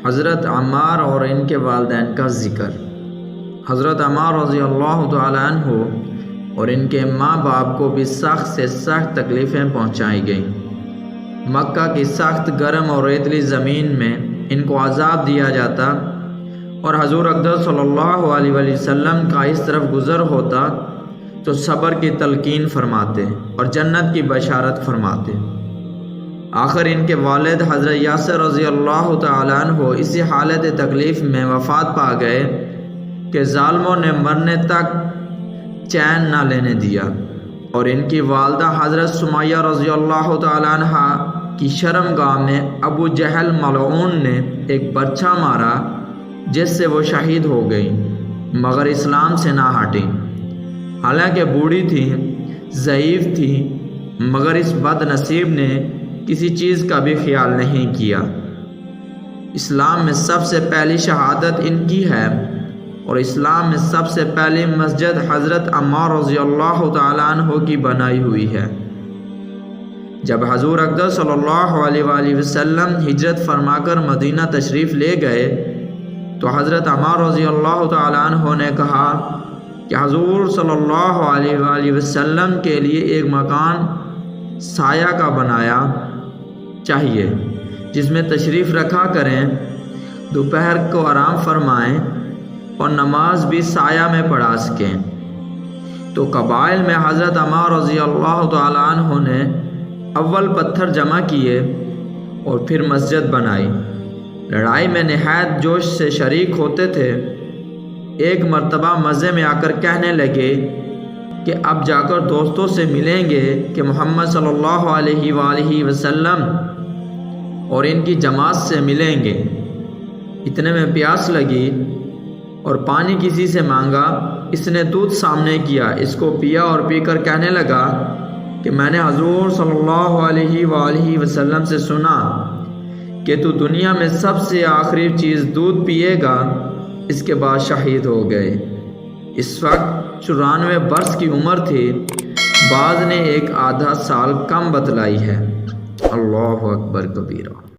حضرت عمار اور ان کے والدین کا ذکر۔ حضرت عمار رضی اللہ تعالیٰ عنہ اور ان کے ماں باپ کو بھی سخت سے سخت تکلیفیں پہنچائی گئیں۔ مکہ کی سخت گرم اور ریتلی زمین میں ان کو عذاب دیا جاتا اور حضور اقدس صلی اللہ علیہ وآلہ وسلم کا اس طرف گزر ہوتا تو صبر کی تلقین فرماتے اور جنت کی بشارت فرماتے۔ آخر ان کے والد حضرت یاسر رضی اللہ تعالیٰ عنہ اسی حالت تکلیف میں وفات پا گئے کہ ظالموں نے مرنے تک چین نہ لینے دیا، اور ان کی والدہ حضرت سمیہ رضی اللہ تعالیٰ عنہ کی شرمگاہ میں ابو جہل ملعون نے ایک برچھا مارا جس سے وہ شہید ہو گئیں، مگر اسلام سے نہ ہٹیں۔ حالانکہ بوڑھی تھی، ضعیف تھی، مگر اس بد نصیب نے کسی چیز کا بھی خیال نہیں کیا۔ اسلام میں سب سے پہلی شہادت ان کی ہے، اور اسلام میں سب سے پہلی مسجد حضرت عمار رضی اللہ تعالیٰ عنہ کی بنائی ہوئی ہے۔ جب حضور اقدس صلی اللہ علیہ وآلہ وسلم ہجرت فرما کر مدینہ تشریف لے گئے تو حضرت عمار رضی اللہ تعالیٰ عنہ نے کہا کہ حضور صلی اللہ علیہ وآلہ وسلم کے لیے ایک مکان سایہ کا بنایا چاہیے جس میں تشریف رکھا کریں، دوپہر کو آرام فرمائیں اور نماز بھی سایہ میں پڑھا سکیں۔ تو قبائل میں حضرت عمار رضی اللہ تعالیٰ عنہ نے اول پتھر جمع کیے اور پھر مسجد بنائی۔ لڑائی میں نہایت جوش سے شریک ہوتے تھے۔ ایک مرتبہ مزے میں آ کر کہنے لگے کہ اب جا کر دوستوں سے ملیں گے کہ محمد صلی اللہ علیہ وآلہ وسلم اور ان کی جماعت سے ملیں گے۔ اتنے میں پیاس لگی اور پانی کسی سے مانگا۔ اس نے دودھ سامنے کیا، اس کو پیا اور پی کر کہنے لگا کہ میں نے حضور صلی اللہ علیہ وآلہ وسلم سے سنا کہ تو دنیا میں سب سے آخری چیز دودھ پیے گا۔ اس کے بعد شہید ہو گئے۔ اس وقت 94 برس کی عمر تھی، بعض نے ایک آدھا سال کم بتلائی ہے۔ اللہ اکبر کبیرہ۔